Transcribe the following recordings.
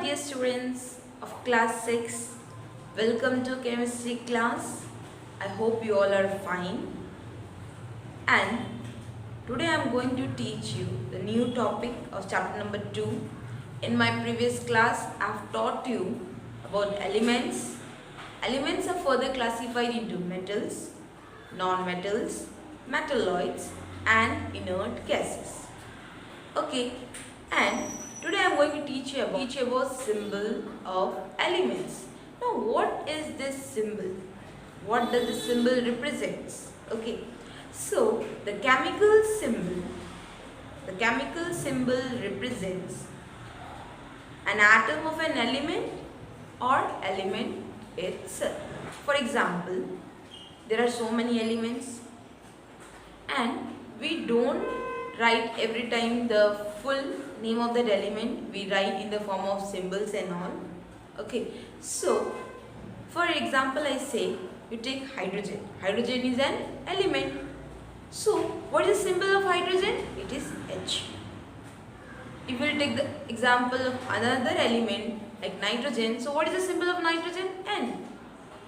dear students of class 6, welcome to chemistry class. I hope you all are fine. And today I am going to teach you the new topic of chapter number 2. In my previous class, I have taught you about elements. Elements are further classified into metals, non-metals, metalloids and inert gases. Okay, and today I am going to teach you about symbol of elements. Now, what is this symbol? What does the symbol represents? Okay, so the chemical symbol represents an atom of an element or element itself. For example, there are so many elements and we don't write every time the full name of that element. We write in the form of symbols and all. Okay, so for example, I say you take hydrogen. Hydrogen is an element. So what is the symbol of hydrogen? It is H. If we will take the example of another element like nitrogen, so what is the symbol of nitrogen? N.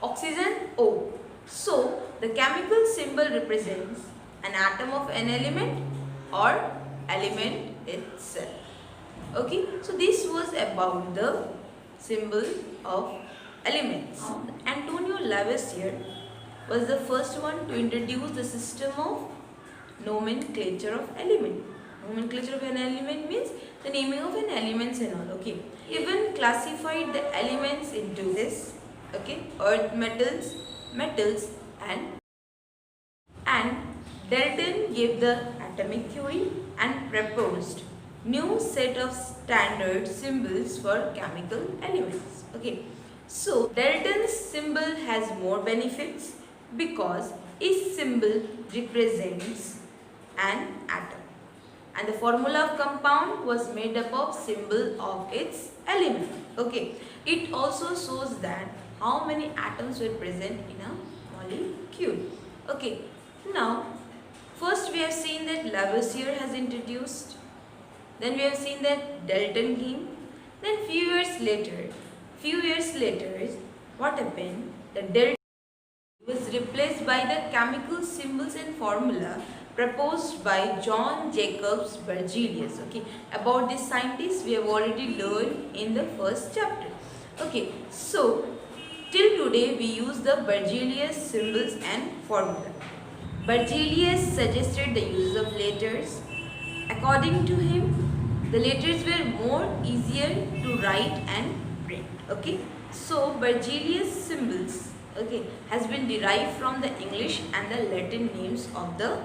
Oxygen, O. So the chemical symbol represents an atom of an element or element itself. Okay, so this was about the symbol of elements. Antonio Lavoisier was the first one to introduce the system of nomenclature of element. Nomenclature of an element means the naming of an elements and all. Okay, even classified the elements into this. Okay, earth metals, and Dalton gave the atomic theory and proposed new set of standard symbols for chemical elements. Okay, so Dalton's symbol has more benefits because each symbol represents an atom and the formula of compound was made up of symbol of its element. Okay, it also shows that how many atoms were present in a molecule. Okay, now first we have seen that Lavoisier has introduced, then we have seen that Dalton came, then few years later, what happened? The Dalton was replaced by the chemical symbols and formula proposed by John Jacobs Berzelius. Okay, about this scientist we have already learned in the first chapter. Okay, so till today we use the Berzelius symbols and formula. Berzelius suggested the use of letters. According to him, the letters were more easier to write and print. Okay, so Berzelius symbols, okay, has been derived from the English and the Latin names of the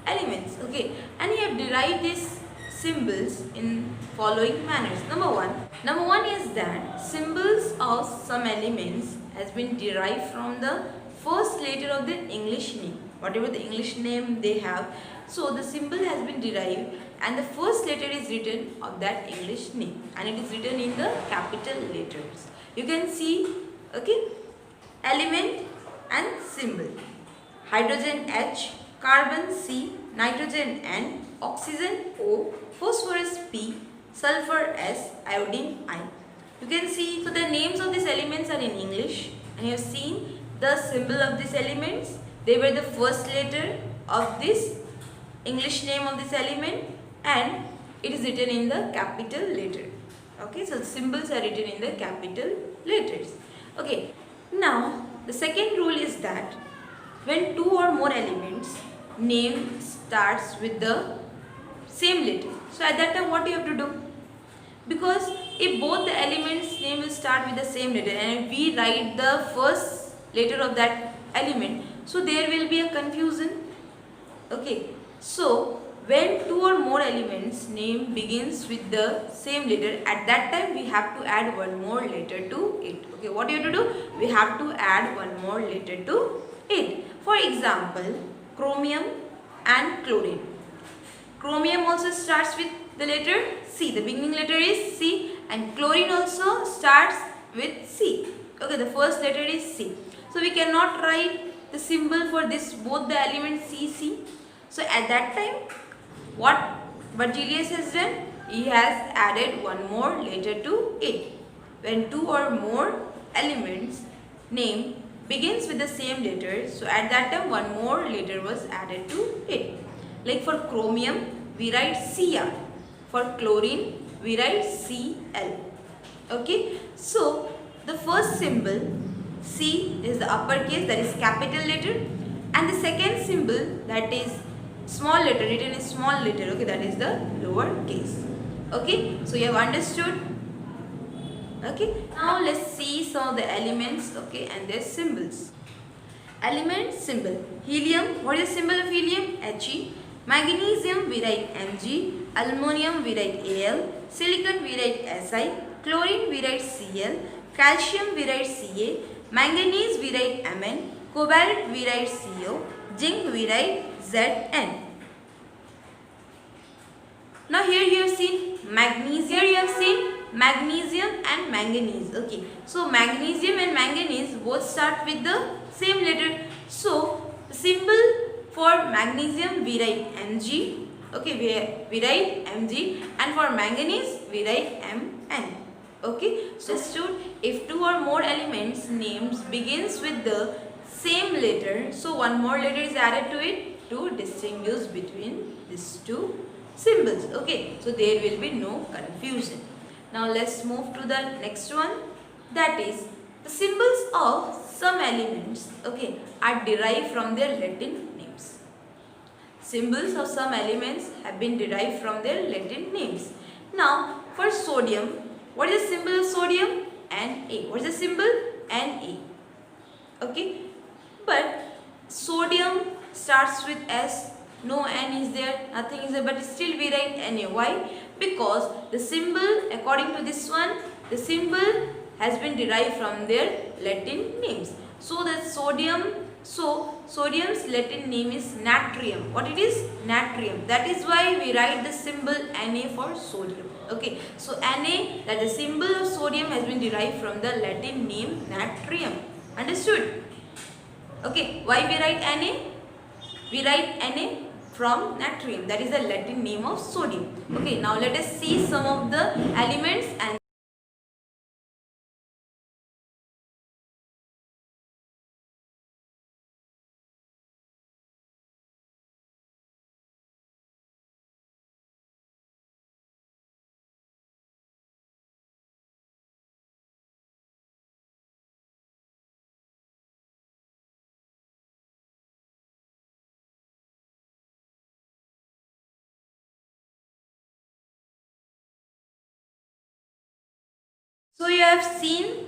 elements. Okay, and he have derived these symbols in following manners. Number one is that symbols of some elements has been derived from the first letter of the English name. Whatever the English name they have, so the symbol has been derived and the first letter is written of that English name and it is written in the capital letters. You can see, okay, element and symbol. Hydrogen H, carbon C, nitrogen N, oxygen O, phosphorus P, sulfur S, iodine I. You can see, so the names of these elements are in English and you have seen the symbol of these elements. They were the first letter of this English name of this element and it is written in the capital letter. Okay, so the symbols are written in the capital letters. Okay, now the second rule is that when two or more elements name starts with the same letter, so at that time what you have to do? Because if both the elements name will start with the same letter and we write the first letter of that element, so there will be a confusion. Okay, so when two or more elements name begins with the same letter, at that time we have to add one more letter to it. Okay, what do you have to do? We have to add one more letter to it. For example, chromium and chlorine. Chromium also starts with the letter C. The beginning letter is C and chlorine also starts with C. Okay, the first letter is C. So we cannot write the symbol for this both the elements CC. So at that time, what Berzelius has done? He has added one more letter to it. when two or more elements name begins with the same letter, so at that time one more letter was added to it. Like for chromium we write Cr, for chlorine we write Cl. Okay, so the first symbol C is the uppercase, that is capital letter, and the second symbol, that is small letter, written in small letter, okay, that is the lower case. Okay, so you have understood. Okay, now let's see some of the elements, okay, and their symbols. Element symbol: helium. What is the symbol of helium? He. Magnesium we write Mg. Aluminum we write Al. Silicon we write Si. Chlorine we write Cl. Calcium we write Ca. Manganese we write Mn. Cobalt we write Co. Zinc we write Zn. Now here you have seen magnesium. Here you have seen magnesium and manganese. Okay, so magnesium and manganese both start with the same letter. So the symbol for magnesium we write Mg. Okay, we write Mg, and for manganese we write Mn. Okay, so if two or more elements names begins with the same letter, so one more letter is added to it to distinguish between these two symbols. Okay, so there will be no confusion. Now let's move to the next one, that is the symbols of some elements, okay, are derived from their Latin names. Symbols of some elements have been derived from their Latin names. Now for sodium, what is the symbol of sodium? Na. What is the symbol? Na. Okay, but sodium starts with S. No N is there, nothing is there, but still we write Na. Why? Because the symbol, according to this one, the symbol has been derived from their Latin names. So the sodium's Latin name is natrium. What it is? Natrium. That is why we write the symbol Na for sodium. Okay, so Na, that the symbol of sodium has been derived from the Latin name natrium. Understood? Okay, why we write Na? We write Na from natrium, that is the Latin name of sodium. Okay, now let us see some of the elements and so you have seen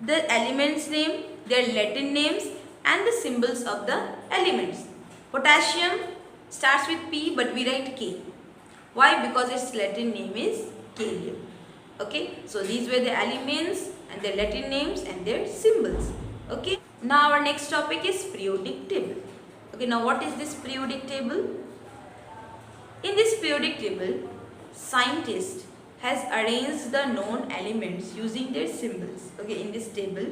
the elements name, their Latin names and the symbols of the elements. Potassium starts with P but we write K. Why? Because its Latin name is Kalium. Okay, so these were the elements and their Latin names and their symbols. Okay, now our next topic is periodic table. Okay, now what is this periodic table? In this periodic table, scientists has arranged the known elements using their symbols. Okay, in this table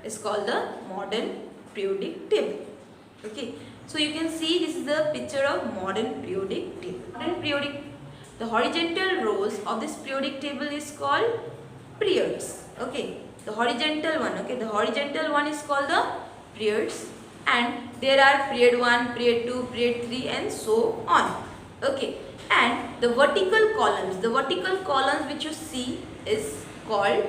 is called the modern periodic table. Okay, so you can see this is the picture of modern periodic table. The horizontal rows of this periodic table is called periods. Okay, the horizontal one. Okay, the horizontal one is called the periods, and there are period 1, period 2, period 3 and so on. Okay, and the vertical columns which you see is called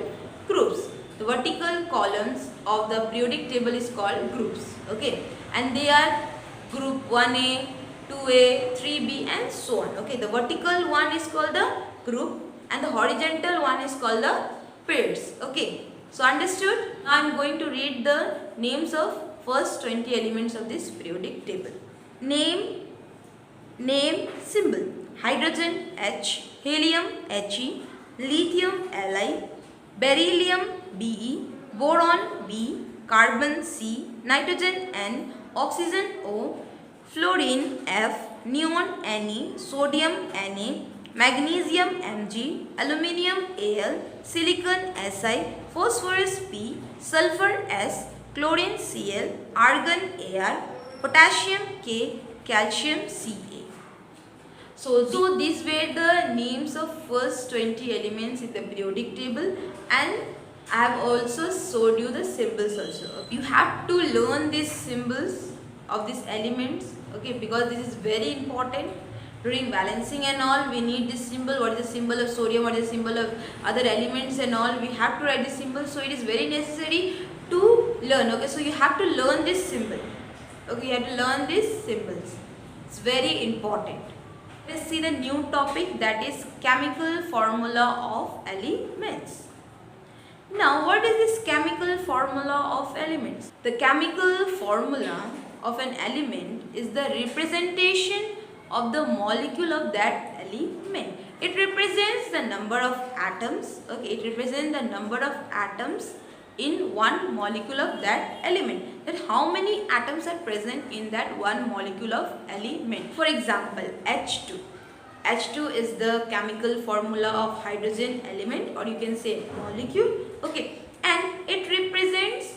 groups. The vertical columns of the periodic table is called groups. Okay, and they are group 1A, 2A, 3B and so on. Okay, the vertical one is called the group and the horizontal one is called the periods. Okay, so understood? Now I am going to read the names of first 20 elements of this periodic table. Name, symbol: hydrogen H, helium He, lithium Li, beryllium Be, boron B, carbon C, nitrogen N, oxygen O, fluorine F, neon Ne, sodium Na, magnesium Mg, aluminium Al, silicon Si, phosphorus P, sulfur S, chlorine Cl, argon Ar, potassium K, calcium Ca. So these were the names of first 20 elements in the periodic table, and I have also showed you the symbols also. You have to learn these symbols of these elements, okay, because this is very important. During balancing and all, we need this symbol. What is the symbol of sodium? What is the symbol of other elements and all? We have to write this symbol. So it is very necessary to learn. Okay, so you have to learn this symbol. Okay, you have to learn these symbols. It's very important. Let's see the new topic, that is chemical formula of elements. Now, what is this chemical formula of elements? The chemical formula of an element is the representation of the molecule of that element. It represents the number of atoms. Okay, it represents the number of atoms in one molecule of that element. That how many atoms are present in that one molecule of element. For example, H2. H2 is the chemical formula of hydrogen element, or you can say molecule. Okay, and it represents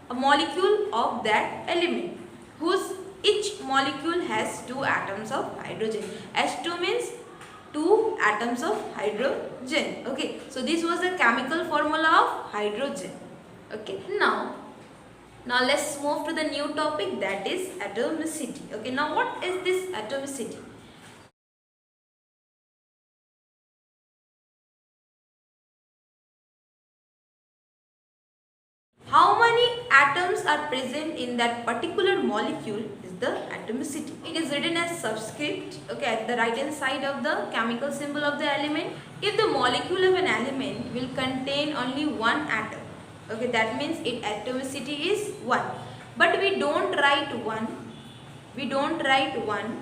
a molecule of that element whose each molecule has 2 atoms of hydrogen. H2 means 2 atoms of hydrogen. Okay, so this was the chemical formula of hydrogen. Okay, now let's move to the new topic, that is atomicity. Okay, now what is this atomicity? How many atoms are present in that particular molecule is the atomicity. It is written as subscript, okay, at the right hand side of the chemical symbol of the element. If the molecule of an element will contain only one atom, okay, that means its atomicity is 1. But we don't write 1. We don't write 1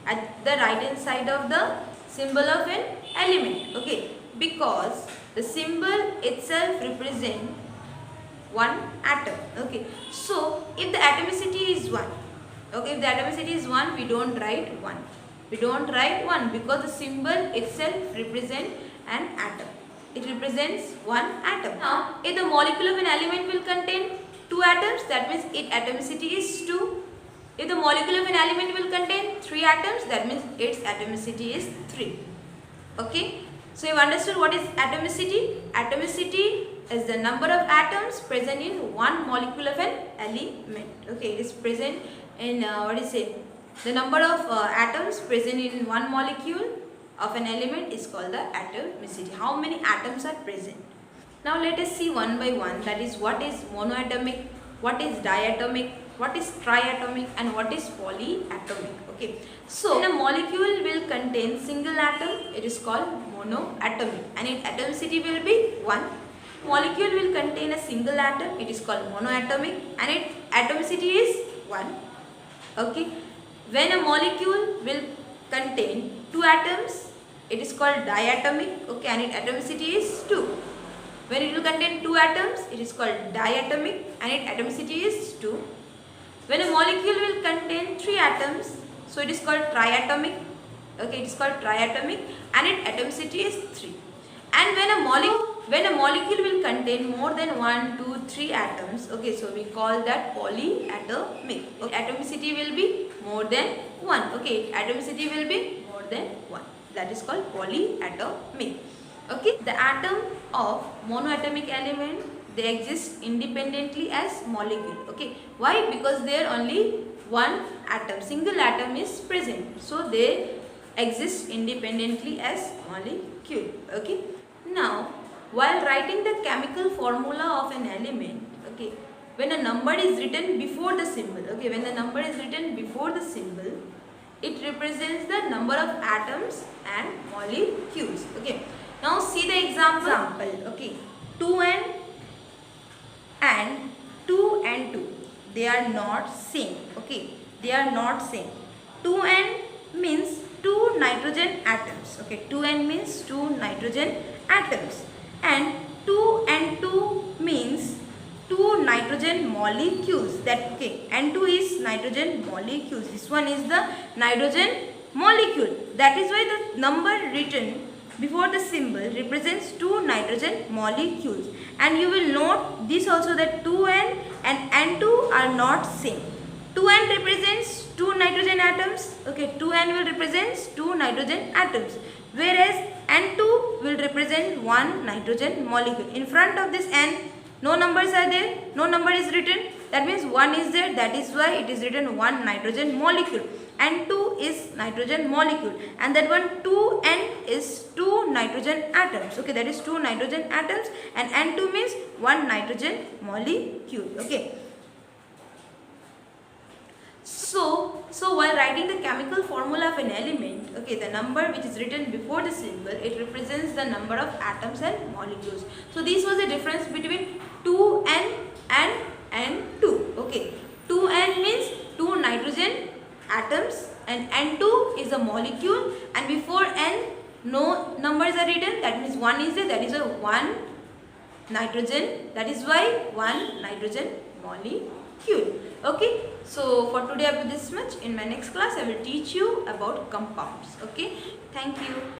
at the right hand side of the symbol of an element, okay, because the symbol itself represents one atom. Okay, so if the atomicity is 1, okay, if the atomicity is 1, we don't write 1. We don't write 1 because the symbol itself represents an atom. It represents one atom. Now, if the molecule of an element will contain 2 atoms, that means its atomicity is 2. If the molecule of an element will contain 3 atoms, that means its atomicity is 3. Okay, so you've understood what is atomicity? Atomicity is the number of atoms present in one molecule of an element. Okay, it is present in the number of atoms present in one molecule of an element is called the atomicity. How many atoms are present? Now let us see one by one, that is what is monoatomic, what is diatomic, what is triatomic, and what is polyatomic. Okay, so when a molecule will contain single atom, it is called monoatomic and its atomicity will be 1. Molecule will contain a single atom, it is called monoatomic and its atomicity is 1. Okay, when a molecule will contain 2 atoms, it is called diatomic, okay, and its atomicity is 2. When it will contain 2 atoms, it is called diatomic and its atomicity is 2. When a molecule will contain 3 atoms, so it is called triatomic, okay, it is called triatomic and its atomicity is 3. And when a molecule will contain more than 1, 2, 3 atoms, okay, so we call that polyatomic. Okay, atomicity will be more than 1. Okay, atomicity will be more than 1. That is called polyatomic. Okay, the atom of monoatomic element, they exist independently as molecule. Okay, why? Because there only one atom, single atom is present, so they exist independently as molecule. Okay, now while writing the chemical formula of an element, okay, when a number is written before the symbol, okay, when the number is written before the symbol, it represents the number of atoms and molecules. Okay, now see the example. Okay, 2n and 2 and 2, they are not same. Okay, they are not same. 2n means 2 nitrogen atoms. Okay, 2n means 2 nitrogen atoms and 2 and 2 means 2 nitrogen molecules. That, okay, N2 is nitrogen molecules. This one is the nitrogen molecule. That is why the number written before the symbol represents 2 nitrogen molecules. And you will note this also, that 2n and N2 are not same. 2n represents two nitrogen atoms. Okay, 2n will represent two nitrogen atoms, whereas n2 will represent one nitrogen molecule. In front of this n, no numbers are there, no number is written. That means 1 is there, that is why it is written one nitrogen molecule. N2 is nitrogen molecule, and that one 2n is two nitrogen atoms. Okay, that is two nitrogen atoms, and N2 means one nitrogen molecule. Okay. So while writing the chemical formula of an element, okay, the number which is written before the symbol, it represents the number of atoms and molecules. So this was the difference between 2n and N2. Okay, 2n means two nitrogen atoms and N2 is a molecule, and before n no numbers are written, that means 1 is there, that is a 1 nitrogen, that is why one nitrogen molecule. Okay, so for today I have this much. In my next class I will teach you about compounds. Okay, thank you.